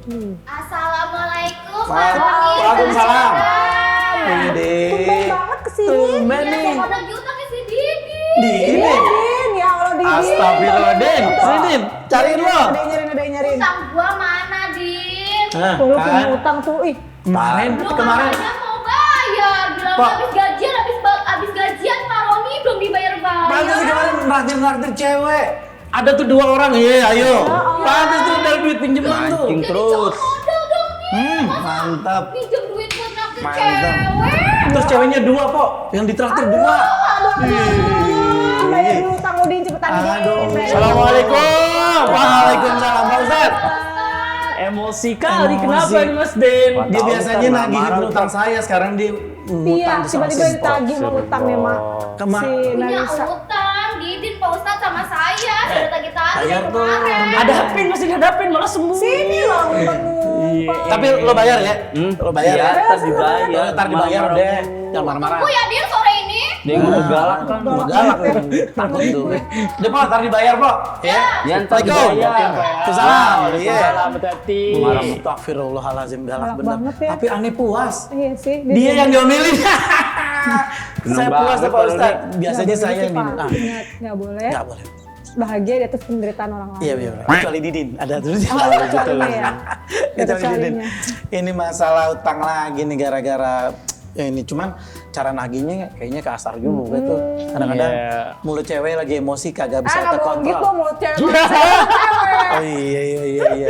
Assalamualaikum Waalaikumsalam. Ini Tumben banget kesini. tumben nih. Mau nagih utang ke si Didi. Din, ya Allah Din. Astagfirullah, Din. Sini, Din. Cariin lo. Ada yang nyariin. Utang gua mana, Din? Nah, Tuh lu punya kan. utang tuh, ih. Kemarin, Lu kemarin. katanya mau bayar. Bilang Pak. habis gajian Pak Roni belum dibayar-bayar. Pantes sih kemarin naktir cewek. Ada tuh 2 orang, ayo. Pantes tuh dari duit pinjaman tuh. Mancing terus. Modal dong, Din. Mantap. Pinjam duit buat naktir Mantap. cewek. Terus ceweknya 2 kok, yang ditraktir 2. Bayar dulu utang lu Din, cepetan Din. Aduh. Bayar. Assalamualaikum. Waalaikumsalam, Pak Ustadz. Emosi kali, Emosi. kenapa ini Mas Den? Dia biasanya nagihin utang saya, sekarang dia Iya, ngutang sama tiba-tiba si ditagih mau utang memang. Kema- Si Punya Nalisa. utang, Didin Pak Ustadz sama saya. Sudah tagih-tagih bayar tuh. kemarin. Hadapin, masih dihadapin, malah sembuh. Sini loh, ngumpet-ngumpet. Tapi lo bayar ya? Lo bayar Iya, ya? ntar dibayar. Ntar dibayar udah. Jangan marah-marah. Tunggu ya, Din, sore ini. Dia ngomong galak kan. Gua galak ya. Takut tuh. Udah Pak, ntar dibayar Pak. Ya. Ya ntar Assalamualaikum. dibayar. Waalaikumsalam. Iya. Waalaikumsalam, hati-hati. Astagfirullahaladzim, galak Galak bener. banget ya. Tapi aneh puas. Iya sih. Dia yang diomelin. Saya Seneng puas banget, Pak Ustadz. Pak. Biasanya saya yang Pak. minta. Ingat, nggak boleh. Nggak boleh. Bahagia di atas penderitaan orang lain. Iya, iya. Kecuali Didin. Ada terus. Oh, kecualinya ya. Kecuali Didin. Kecualinya. Ini masalah utang lagi nih gara-gara ya ini cuman cara nagihnya kayaknya kasar juga tuh. Kadang-kadang Iya. mulut cewek lagi emosi kagak bisa Nggak mau gitu, terkontrol. mulut cewek. Oh iya.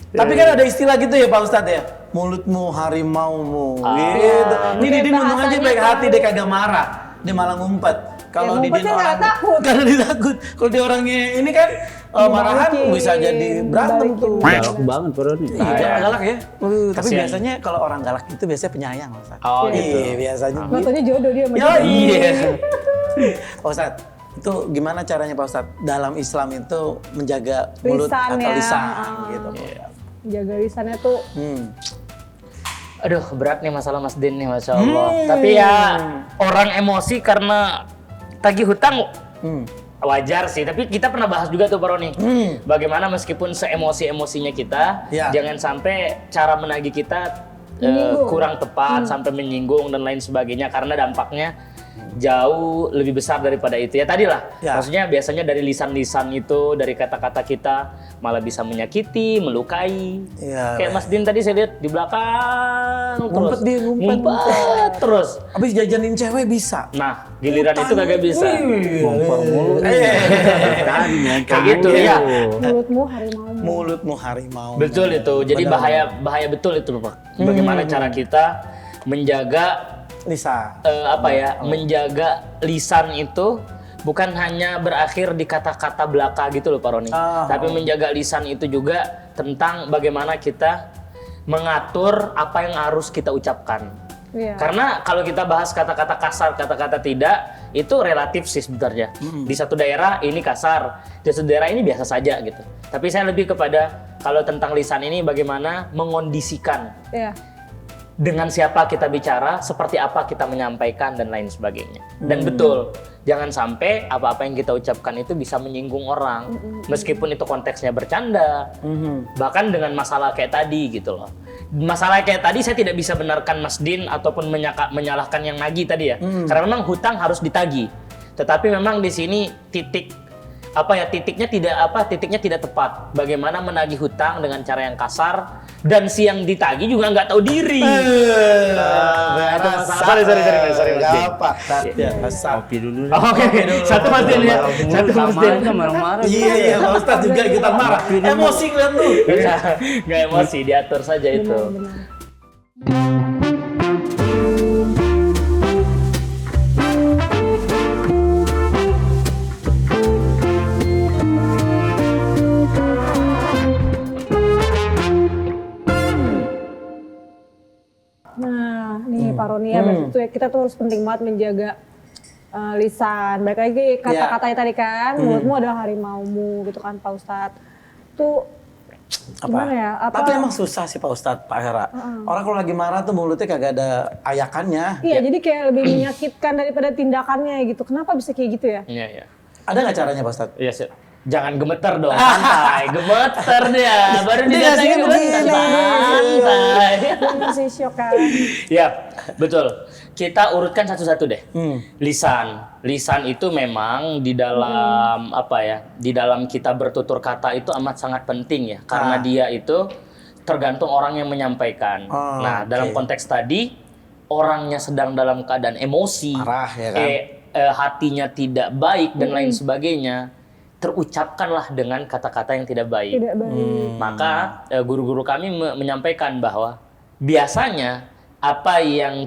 Tapi kan ada istilah gitu ya Pak Ustadz ya. Mulutmu harimaumu. Gitu. Ini Didin untung aja baik hati dia kagak marah. Dia malah ngumpet. Kalau Ya, Didin ngumpetnya orang nggak takut. karena dia takut. Kalau dia orangnya ini kan marahan Dibalikin. bisa jadi berantem tuh. Galak banget, Bro. nih. Iya, galak ya. Tapi Kasihan. biasanya kalau orang galak itu biasanya penyayang, Pak Ustadz. Oh, gitu. Iya, biasanya. Fotonya jodoh dia sama Ya dia. iya. Pak Ustadz, itu gimana caranya Pak Ustadz dalam Islam itu menjaga mulut Lisan atau ya. lisan Ah. gitu. Jaga lisannya tuh. Aduh, berat nih masalah Mas Den nih, Masya Allah. Tapi ya, orang emosi karena tagih hutang wajar sih. Tapi kita pernah bahas juga tuh, Pak Roni. Bagaimana meskipun seemosi-emosinya kita, Ya. jangan sampai cara menagih kita Menyinggung. kurang tepat, sampai menyinggung dan lain sebagainya. Karena dampaknya jauh lebih besar daripada itu. Ya tadi lah, Ya. maksudnya biasanya dari lisan-lisan itu, dari kata-kata kita, malah bisa menyakiti, melukai. Iya, Kayak Mas Din tadi saya lihat di belakang Ngumpet terus. dia, ngumpet. Ngumpet terus. Habis jajanin cewek bisa. Nah, giliran itu kagak bisa. Ngompor mulu. Kayak gitu ya. Mulutmu harimau. Mulutmu harimau. Betul itu. Jadi bahaya betul itu, Pak. Bagaimana cara kita menjaga Lisa. menjaga lisan itu bukan hanya berakhir di kata-kata belaka gitu loh Pak Roni. Tapi menjaga lisan itu juga tentang bagaimana kita mengatur apa yang harus kita ucapkan. Iya. Karena kalau kita bahas kata-kata kasar, kata-kata tidak, itu relatif sih sebenarnya. Di satu daerah ini kasar, di satu daerah ini biasa saja gitu. Tapi saya lebih kepada kalau tentang lisan ini bagaimana mengondisikan Iya. dengan siapa kita bicara, seperti apa kita menyampaikan dan lain sebagainya. Dan betul, jangan sampai apa-apa yang kita ucapkan itu bisa menyinggung orang, meskipun itu konteksnya bercanda, bahkan dengan masalah kayak tadi gitu loh. Masalah kayak tadi saya tidak bisa benarkan Mas Din ataupun menyalahkan yang nagih tadi ya, karena memang hutang harus ditagih. Tetapi memang di sini titiknya tidak tepat. Bagaimana menagih hutang dengan cara yang kasar dan si yang ditagih juga nggak tahu diri. Itu masalah. Sorry, Mas Gak Din. apa. Ya, kasar. Kopi dulu. Oke. Satu Mas Din ya. Satu Mas Din. Marah-marah. Iya, Pak Ustadz juga ikutan marah. Emosi kalian tuh. Nggak emosi, diatur saja itu. Benar. Nah, nih Pak Roni ya, berarti tuh ya, kita tuh harus penting banget menjaga lisan. Balik lagi kata-katanya tadi kan, mulutmu adalah harimaumu gitu kan Pak Ustadz. Tuh gimana ya? Tapi emang susah sih Pak Ustadz, Pak Hera. Orang kalau lagi marah tuh mulutnya kagak ada ayakannya. Iya, jadi kayak lebih menyakitkan daripada tindakannya gitu. Kenapa bisa kayak gitu ya? Iya. Ada nggak caranya Pak Ustadz? Iya, sih. Jangan gemeter dong, santai. Gemeter dia. Baru Dia didatengin ngasihnya gemeter. begini. Santai. Dia masih shock kan. Ya, betul. Kita urutkan satu-satu deh. Lisan itu memang di dalam apa ya? Di dalam kita bertutur kata itu amat sangat penting ya, karena dia itu tergantung orang yang menyampaikan. Nah, dalam konteks tadi orangnya sedang dalam keadaan emosi, marah ya kan. Hatinya tidak baik dan lain sebagainya, terucapkanlah dengan kata-kata yang tidak baik. Tidak baik. Maka guru-guru kami menyampaikan bahwa biasanya apa yang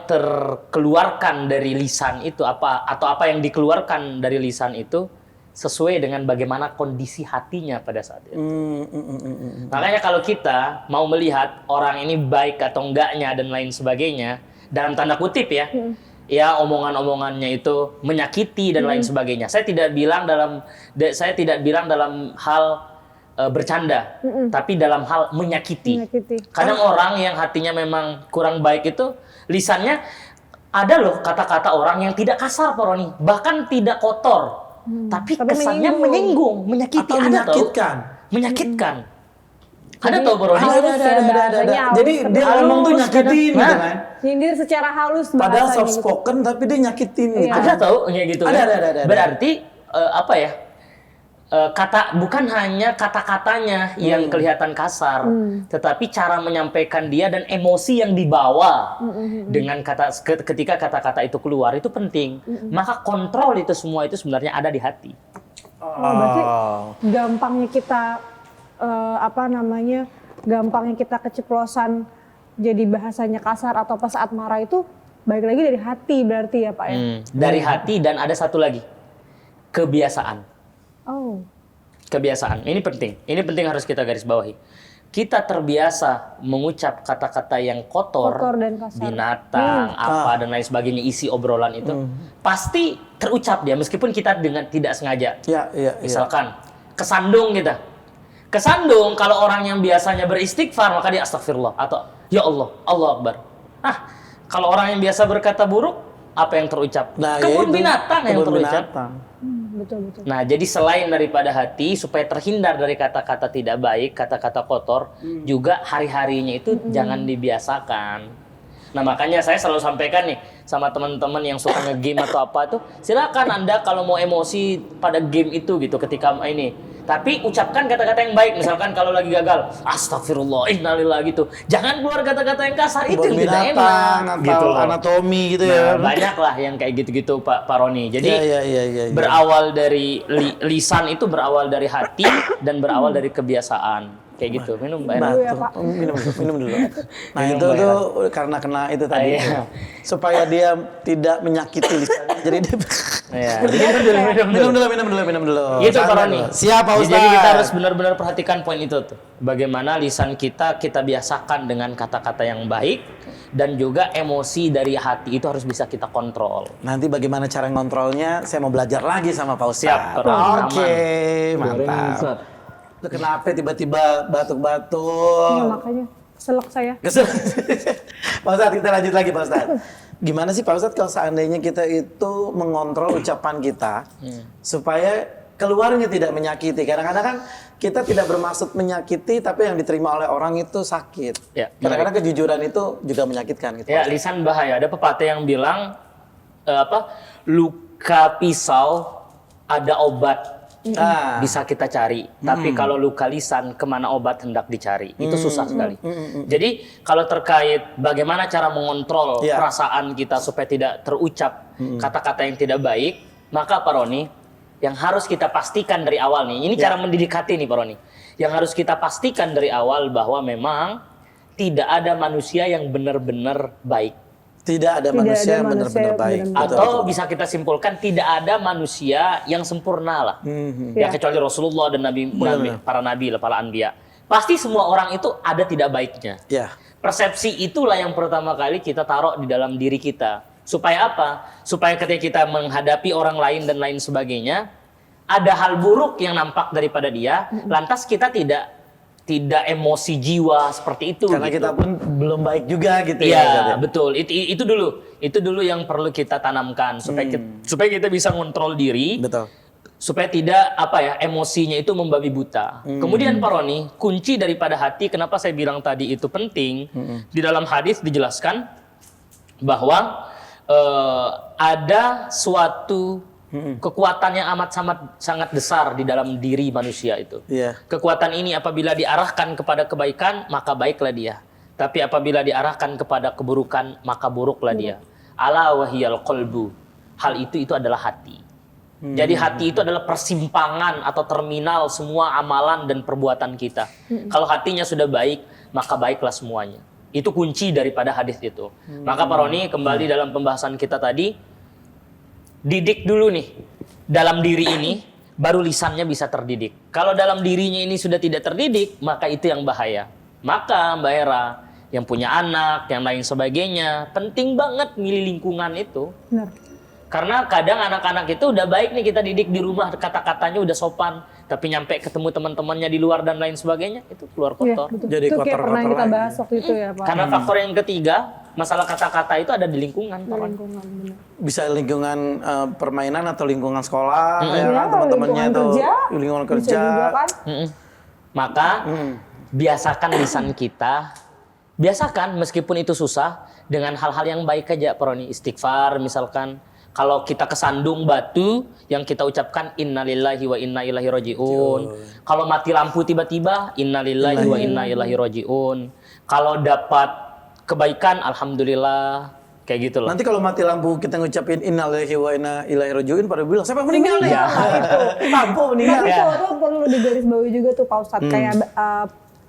terkeluarkan dari lisan itu atau apa yang dikeluarkan dari lisan itu sesuai dengan bagaimana kondisi hatinya pada saat itu. Makanya kalau kita mau melihat orang ini baik atau enggaknya dan lain sebagainya, dalam tanda kutip ya, ya omongan-omongannya itu menyakiti dan lain sebagainya. Saya tidak bilang dalam hal bercanda, tapi dalam hal menyakiti. Kadang orang yang hatinya memang kurang baik itu lisannya ada loh kata-kata orang yang tidak kasar, Pak Roni, bahkan tidak kotor. Tapi kesannya menyinggung, menyakiti, atau menyakitkan. Menyakitkan. Ada tau Bro? Ada. Jadi dia ngomong tuh nyakitin gitu kan. Nyindir secara halus. Padahal soft spoken tapi dia nyakitin gitu. Ada tau kayak gitu. Ada. Berarti apa ya? Bukan hanya kata-katanya yang kelihatan kasar, tetapi cara menyampaikan dia dan emosi yang dibawa dengan ketika kata-kata itu keluar itu penting. Maka kontrol itu semua itu sebenarnya ada di hati. Berarti gampangnya kita gampangnya kita keceplosan jadi bahasanya kasar atau pas saat marah itu balik lagi dari hati berarti ya Pak ya? Dari hati dan ada satu lagi, kebiasaan. Kebiasaan, ini penting harus kita garis bawahi. Kita terbiasa mengucap kata-kata yang kotor dan kasar. Binatang, dan lain sebagainya, isi obrolan itu pasti terucap dia meskipun kita dengan tidak sengaja. Misalkan kesandung kita. Kesandung kalau orang yang biasanya beristighfar maka dia astagfirullah atau ya Allah, Allah Akbar. Kalau orang yang biasa berkata buruk, apa yang terucap? Kebun binatang yang terucap. Betul. Nah, jadi selain daripada hati, supaya terhindar dari kata-kata tidak baik, kata-kata kotor, juga hari-harinya itu jangan dibiasakan. Nah, makanya saya selalu sampaikan nih sama teman-teman yang suka nge-game atau apa tuh, silakan Anda kalau mau emosi pada game itu gitu ketika ini. Tapi ucapkan kata-kata yang baik. Misalkan kalau lagi gagal, astagfirullah, innalillah gitu. Jangan keluar kata-kata yang kasar, itu yang tidak enak. Gitu loh. Anatomi gitu ya. Banyak lah yang kayak gitu-gitu Pak Roni. Jadi Iya. berawal dari lisan itu berawal dari hati dan berawal dari kebiasaan. Kayak gitu. Minum Mbak Era. Minum dulu. Nah itu tuh karena kena itu tadi. Supaya dia tidak menyakiti lisannya. Jadi dia minum dulu. Gitu Pak Roni. Siap Pak Ustaz. Jadi kita harus benar-benar perhatikan poin itu tuh. Bagaimana lisan kita biasakan dengan kata-kata yang baik dan juga emosi dari hati itu harus bisa kita kontrol. Nanti bagaimana cara ngontrolnya saya mau belajar lagi sama Pak Ustaz. Siap, Oke, mantap. Lu kenapa tiba-tiba batuk-batuk? Ya, makanya selek saya. Pak Ustadz, kita lanjut lagi Pak Ustadz. Gimana sih Pak Ustadz kalau seandainya kita itu mengontrol ucapan kita supaya keluarnya tidak menyakiti? Kadang-kadang kan kita tidak bermaksud menyakiti tapi yang diterima oleh orang itu sakit. Kadang-kadang kejujuran itu juga menyakitkan. Gitu, ya, lisan bahaya. Ada pepatah yang bilang luka pisau ada obat. Bisa kita cari, tapi kalau luka lisan kemana obat hendak dicari itu susah sekali. Jadi kalau terkait bagaimana cara mengontrol perasaan kita supaya tidak terucap kata-kata yang tidak baik, maka Pak Roni yang harus kita pastikan dari awal nih, ini cara mendidik hati nih Pak Roni, yang harus kita pastikan dari awal bahwa memang tidak ada manusia yang benar-benar baik. Tidak ada manusia yang benar-benar baik. Atau bisa kita simpulkan tidak ada manusia yang sempurna lah. Ya kecuali Rasulullah dan para nabi, para anbiya. Pasti semua orang itu ada tidak baiknya. Persepsi itulah yang pertama kali kita taruh di dalam diri kita. Supaya apa? Supaya ketika kita menghadapi orang lain dan lain sebagainya, ada hal buruk yang nampak daripada dia, lantas kita tidak emosi jiwa seperti itu. Karena gitu. kita pun belum baik juga gitu ya. Betul. Itu dulu yang perlu kita tanamkan supaya kita bisa ngontrol diri. Betul. supaya tidak emosinya itu membabi buta. Kemudian Pak Roni, kunci daripada hati, kenapa saya bilang tadi itu penting, di dalam hadis dijelaskan bahwa ada suatu kekuatan yang amat sangat besar di dalam diri manusia itu. Iya. Kekuatan ini apabila diarahkan kepada kebaikan, maka baiklah dia. Tapi apabila diarahkan kepada keburukan, maka buruklah dia. Ala wahiyal qalbu. Hal itu adalah hati. Jadi hati itu adalah persimpangan atau terminal semua amalan dan perbuatan kita. Kalau hatinya sudah baik, maka baiklah semuanya. Itu kunci daripada hadis itu. Maka Pak Roni, kembali dalam pembahasan kita tadi, didik dulu nih dalam diri ini, baru lisannya bisa terdidik. Kalau dalam dirinya ini sudah tidak terdidik, maka itu yang bahaya. Maka Mbak Hera, yang punya anak, yang lain sebagainya, penting banget milih lingkungan itu. Benar. Karena kadang anak-anak itu udah baik nih kita didik di rumah, kata-katanya udah sopan, tapi nyampe ketemu teman-temannya di luar dan lain sebagainya, itu keluar kotor. Iya, betul. Jadi itu kayak pernah kotor-kotor kita lagi. bahas waktu itu ya Pak. Karena faktor yang ketiga, masalah kata-kata itu ada di lingkungan. Pak Ron. Lingkungan, benar. Bisa lingkungan permainan atau lingkungan sekolah, ya kan, Iya, teman-temannya lingkungan itu kerja, lingkungan Bisa kerja. juga kan? Maka biasakan lisan kita, biasakan meskipun itu susah, dengan hal-hal yang baik aja Pak Roni. Istighfar misalkan. Kalau kita kesandung batu, yang kita ucapkan innalillahi wa inna ilaihi rajiun. Kalau mati lampu tiba-tiba, innalillahi wa inna ilaihi rajiun. Kalau dapat kebaikan, alhamdulillah. Kayak gitu loh. Nanti kalau mati lampu kita ngucapin innalillahi wa inna ilaihi rajiun, pada bilang siapa yang meninggal nih? Iya. Lampu meninggal. Tapi itu perlu digarisbawahi juga tuh Pak Ustadz, kayak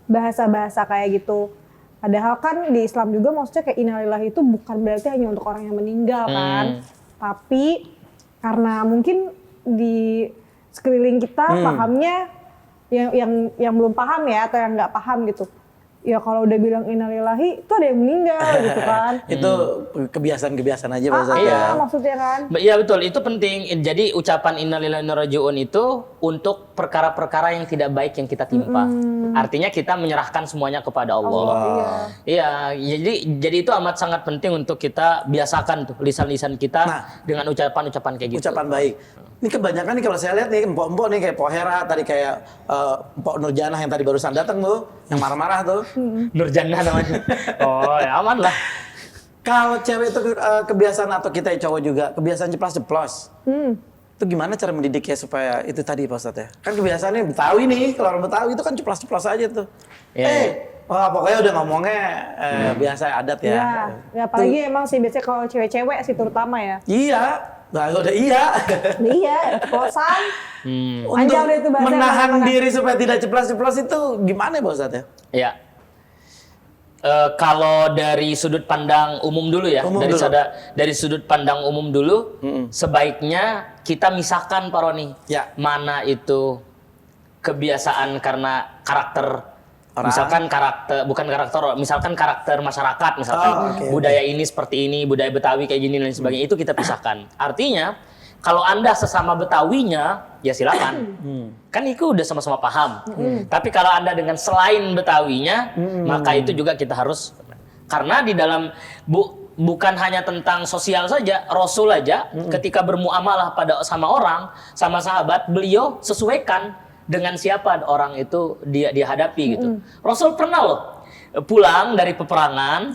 bahasa-bahasa kayak gitu. Padahal kan di Islam juga maksudnya kayak innalillahi itu bukan berarti hanya untuk orang yang meninggal kan. Tapi karena mungkin di sekeliling kita pahamnya yang belum paham ya, atau yang nggak paham gitu. Ya kalau udah bilang innalillahi itu ada yang meninggal gitu kan. Itu kebiasaan-kebiasaan aja Pak Ustadz. Iya, maksudnya kan. Iya betul, itu penting. Jadi ucapan innalillahi wa inna ilaihi rajiun itu untuk perkara-perkara yang tidak baik yang kita timpa. Artinya kita menyerahkan semuanya kepada Allah. Iya, jadi itu amat sangat penting untuk kita biasakan tuh lisan-lisan kita dengan ucapan-ucapan kayak gitu. Ucapan baik. Ini kebanyakan nih kalau saya lihat nih empok-empok nih kayak Poh Hera tadi, kayak Empok Nurjanah yang tadi barusan datang tuh, yang marah-marah tuh. Nurjanah namanya. Oh, ya aman lah. Kalau cewek itu kebiasaan, atau kita cowok juga kebiasaan ceplas-ceplos. Itu gimana cara mendidiknya supaya itu tadi Pak Ustadz ya? Kan kebiasaannya Betawi nih, kalau orang Betawi itu kan ceplas-ceplos aja tuh. Wah pokoknya udah ngomongnya biasa adat ya. Iya, ya apalagi emang sih biasanya kalau cewek-cewek sih terutama ya. Iya, nah udah iya. Iya, ceplosan. Untuk Panjang deh itu bahasa menahan mana-mana. diri supaya tidak ceplas-ceplos itu gimana Pak Ustadz ya? Iya. Kalau dari sudut pandang umum dulu ya, dari sudut pandang umum dulu, sebaiknya kita misahkan Pak Roni, mana itu kebiasaan karena karakter, misalkan misalkan karakter masyarakat, misalkan budaya ini seperti ini, budaya Betawi kayak gini dan sebagainya, itu kita pisahkan. Artinya kalau Anda sesama Betawinya, ya silakan. Kan itu udah sama-sama paham. Tapi kalau Anda dengan selain Betawinya, maka itu juga kita harus, karena di dalam bukan hanya tentang sosial saja, Rasul aja ketika bermuamalah sama orang, sama sahabat, beliau sesuaikan dengan siapa orang itu dia hadapi gitu. Rasul pernah loh pulang dari peperangan,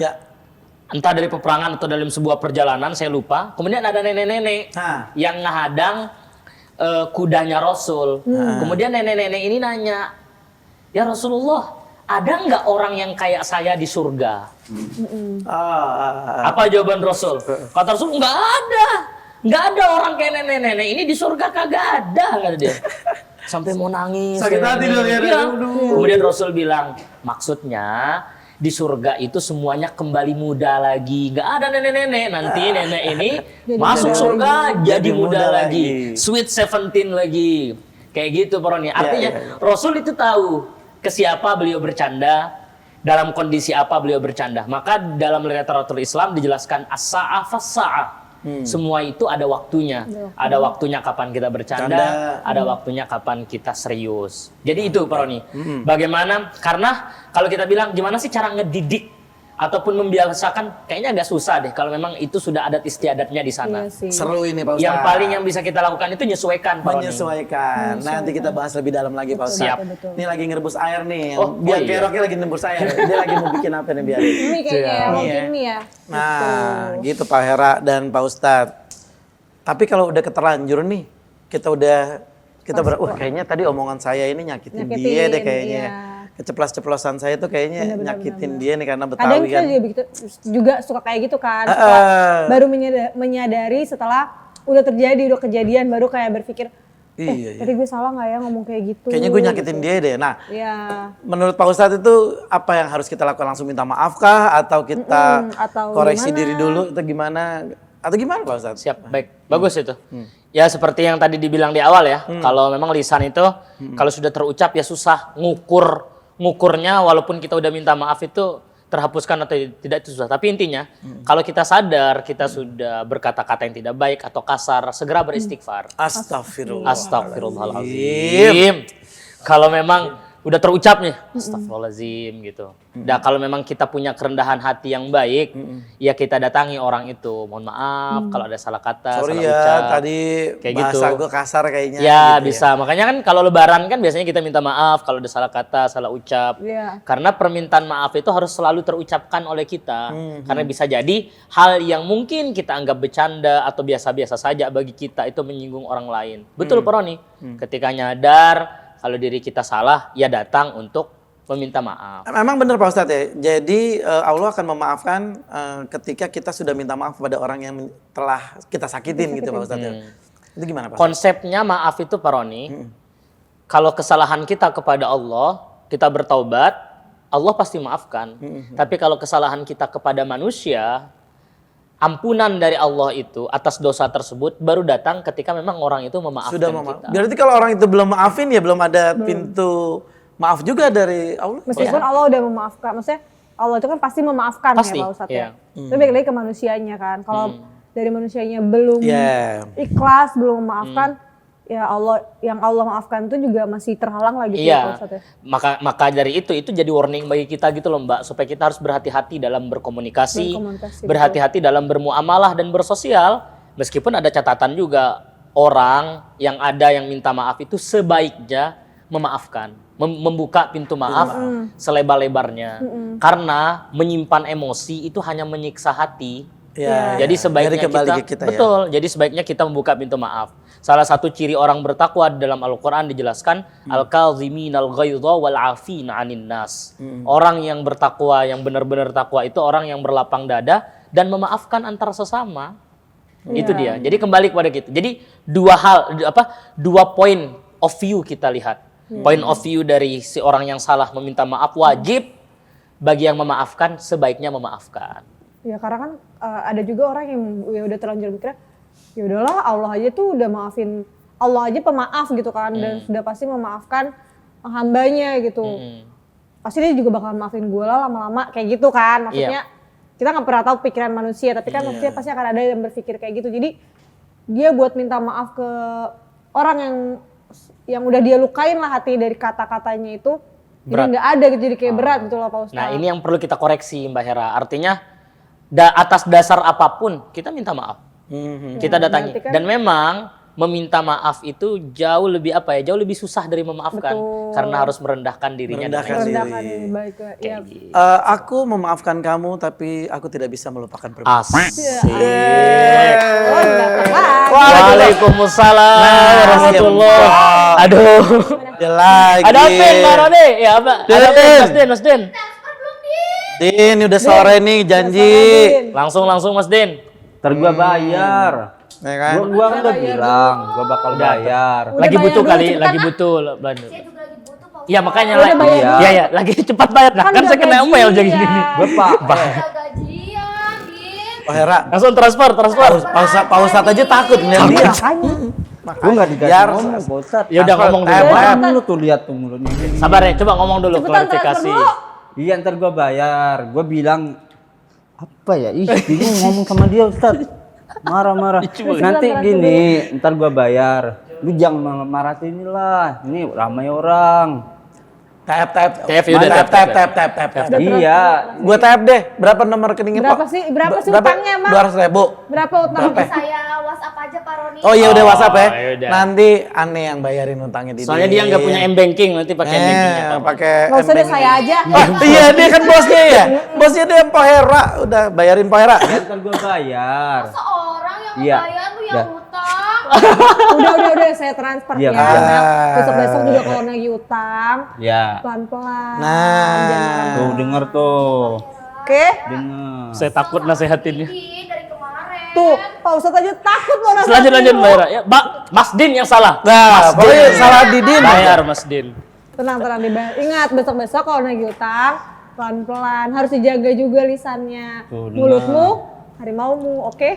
entah dari peperangan atau dalam sebuah perjalanan, saya lupa. Kemudian ada nenek-nenek yang ngehadang kudanya Rasul. Kemudian nenek-nenek ini nanya, ya Rasulullah, ada nggak orang yang kayak saya di surga? Apa jawaban Rasul? Kata Rasul, nggak ada. Nggak ada orang kayak nenek-nenek ini di surga, kagak ada, kata dia. Sampai mau nangis. Sakit hati dong ya. Kemudian Rasul bilang, maksudnya di surga itu semuanya kembali muda lagi. Nggak ada nenek-nenek. Nanti nenek ini masuk surga jadi muda lagi. Sweet 17 lagi. Kayak gitu Pak Roni. Artinya Rasul itu tahu ke siapa beliau bercanda, dalam kondisi apa beliau bercanda. Maka dalam literatur Islam dijelaskan as-sa'ah fas-sa'ah. Semua itu ada waktunya. Ada waktunya kapan kita bercanda, ada waktunya kapan kita serius. Jadi itu Pak Roni. Bagaimana? Karena kalau kita bilang gimana sih cara ngedidik ataupun membiasakan kayaknya agak susah deh kalau memang itu sudah adat istiadatnya di sana. Iya sih. Seru ini Pak Ustadz. Yang paling yang bisa kita lakukan itu menyesuaikan, Pak Roni. Menyesuaikan. Nanti kita bahas lebih dalam lagi Pak Ustadz. Siap. Betul. Ini lagi ngerebus air nih. Oh, Biar iya. kayak Rocky lagi ngebus air. Dia lagi mau bikin apa nih biar. Ini kayaknya ya, Iya. mungkin nih ya. Nah, gitu Pak Hera dan Pak Ustadz. Tapi kalau udah keterlanjur nih, kayaknya tadi omongan saya ini nyakitin dia deh kayaknya. iya. Keceplos-ceplosan saya tuh kayaknya nyakitin dia nih karena Kadang Betawi kita kan. juga suka kayak gitu kan. Suka baru menyadari setelah udah kejadian baru kayak berpikir, Iya, tadi gue salah nggak ya ngomong kayak gitu. Kayaknya gue nyakitin dia deh. Nah, Iya. menurut Pak Ustadz itu apa yang harus kita lakukan? Langsung minta maaf kah? Atau kita atau koreksi gimana? diri dulu? Atau gimana? Atau gimana Pak Ustadz? Siap, baik. Bagus itu. Ya seperti yang tadi dibilang di awal ya, kalau memang lisan itu kalau sudah terucap ya susah ngukurnya walaupun kita udah minta maaf itu terhapuskan atau tidak itu susah. Tapi intinya kalau kita sadar kita sudah berkata-kata yang tidak baik atau kasar, segera beristighfar. Astagfirullah. Astagfirullahaladzim. Kalau memang udah terucap nih, astagfirullahaladzim gitu. Nah kalau memang kita punya kerendahan hati yang baik, ya kita datangi orang itu. Mohon maaf kalau ada salah kata, Sorry salah ya, ucap. tadi Kayak bahasa gitu. gue kasar kayaknya. Ya gitu bisa, makanya kan kalau lebaran kan biasanya kita minta maaf kalau ada salah kata, salah ucap. Iya. Karena permintaan maaf itu harus selalu terucapkan oleh kita. Karena bisa jadi hal yang mungkin kita anggap bercanda atau biasa-biasa saja bagi kita itu menyinggung orang lain. Betul Pak Roni? Ketika nyadar kalau diri kita salah, ya datang untuk meminta maaf. Memang benar Pak Ustadz ya. Jadi Allah akan memaafkan ketika kita sudah minta maaf kepada orang yang telah kita sakitin gitu Pak Ustadz ya. Itu gimana Pak? Konsepnya maaf itu Pak Roni, kalau kesalahan kita kepada Allah, kita bertaubat, Allah pasti maafkan. Tapi kalau kesalahan kita kepada manusia, ampunan dari Allah itu atas dosa tersebut baru datang ketika memang orang itu memaafkan Sudah kita. Berarti kalau orang itu belum maafin ya belum ada pintu maaf juga dari Allah. Meskipun Allah udah memaafkan, maksudnya Allah itu kan pasti memaafkan Pasti, ya Pak Ustadz iya. ya. Tapi balik lagi ke manusianya kan. Kalau dari manusianya belum Iya. ikhlas, belum memaafkan, ya Allah yang Allah maafkan itu juga masih terhalang lagi ya Pak Iya, Ustadz ya. maka dari itu jadi warning bagi kita gitu loh Mbak, supaya kita harus berhati-hati dalam berkomunikasi, berhati-hati dalam bermuamalah dan bersosial. Meskipun ada catatan juga, orang yang ada yang minta maaf itu sebaiknya memaafkan, membuka pintu maaf selebar-lebarnya. Karena menyimpan emosi itu hanya menyiksa hati. Ya, Jadi sebaiknya kembali kita, ke kita ya. betul. Jadi sebaiknya kita membuka pintu maaf. Salah satu ciri orang bertakwa dalam Al-Qur'an dijelaskan al-kaziminal ghaidha wal 'afina 'anil nas. Orang yang bertakwa, yang benar-benar takwa itu orang yang berlapang dada dan memaafkan antar sesama. Itu dia. Jadi kembali kepada kita. Jadi dua point of view kita lihat. Point of view dari si orang yang salah meminta maaf, wajib bagi yang memaafkan sebaiknya memaafkan. Ya karena kan ada juga orang yang ya udah terlanjur mikirnya, ya udahlah Allah aja tuh udah maafin, Allah aja pemaaf gitu kan, dan sudah pasti memaafkan hambanya gitu. Pasti dia juga bakal maafin gue lah lama-lama kayak gitu kan. Maksudnya kita nggak pernah tahu pikiran manusia, tapi kan maksudnya pasti akan ada yang berpikir kayak gitu. Jadi dia buat minta maaf ke orang yang udah dia lukain lah hati dari kata-katanya itu, Berat. jadi nggak ada gitu, jadi kayak berat gitu loh Pak Ustadz. Nah ini yang perlu kita koreksi Mbak Hera. Artinya atas dasar apapun kita minta maaf. Kita datangi. berarti kan- Dan memang meminta maaf itu jauh lebih jauh lebih susah dari memaafkan. Betul. Karena harus merendahkan dirinya. Merendahkan dengan Merendahkan diri. diri baik ya. kayak gitu. Aku memaafkan kamu tapi aku tidak bisa melupakan perbuatan. Asik. Oh, datang lagi. Waalaikumsalam warahmatullahi. Aduh. Dia lagi. Ada apa Mbak Rode? Ya apa? Ada apa Mas Den? Din, udah sore nih janji. Langsung Mas Den. Ntar gua bayar. Ya kan? Gua kan udah bilang, gua bakal bayar. Udah Lagi bayar butuh dulu, kali, cepetan, lagi ah. butuh. Saya juga lagi butuh Pak Iya makanya Udah lagi. bayar dulu. Iya, lagi cepat bayar. Nah, kan udah saya kena ML jadi gajian. gini. Gua Pak. Udah gajian, Din. Pak Hera, Langsung transfer. Pak Ustadz aja takut ngeliat dia. Gua enggak dikasih Biar- ngomong, Pak Ustadz. Ya udah ngomong dulu. Apa lu tuh lihat tuh mulutnya. Sabar ya, coba ngomong dulu Cepetan, klarifikasi. transfer dulu. Iya, ntar gua bayar. Gua bilang apa ya? Ih, bingung ngomong sama dia, Ustadz. Marah-marah. Nanti gini, ntar gua bayar. Lu jangan marah ini lah. Ini ramai orang. Tap. Yaudah, Tap. Iya. Gua tap deh. Berapa nomor rekeningnya, Berapa Pak? sih? Berapa sih utangnya, Mak? 200.000. Berapa utang? Berapa? Saya WhatsApp aja Pak Roni. Oh iya udah WhatsApp ya. yaudah. Nanti aneh yang bayarin utangnya di Soalnya dia nggak punya m-banking, nanti pakai m-bankingnya. Pak. pakai Nggak usah deh, M-Banking. saya aja. Oh, iya dia kan bosnya ya. Bosnya dia yang Pohera. Udah bayarin Pohera. Kan gue bayar. Seorang yang Iya. bayar lu yang Dah. utang. Udah, saya transfer Iya, ya. iya. Besok-besok juga kalau lagi utang, Ya. pelan-pelan. Nah. Jangan Tuh denger tuh. Oke? Denger. Saya takut nasehatinnya. Ih, dari kemarin. Tuh, Pak Ustadz aja takut mau nasihatin Lanjut lu. bayar. Ya, Mas Din yang salah. Nah, pokoknya salah Didin. Bayar Mas Din. Tenang dibayar. Ingat, besok-besok kalau lagi utang, pelan-pelan. Harus dijaga juga lisannya. Tuh, dengar. Mulutmu, harimaumu, oke?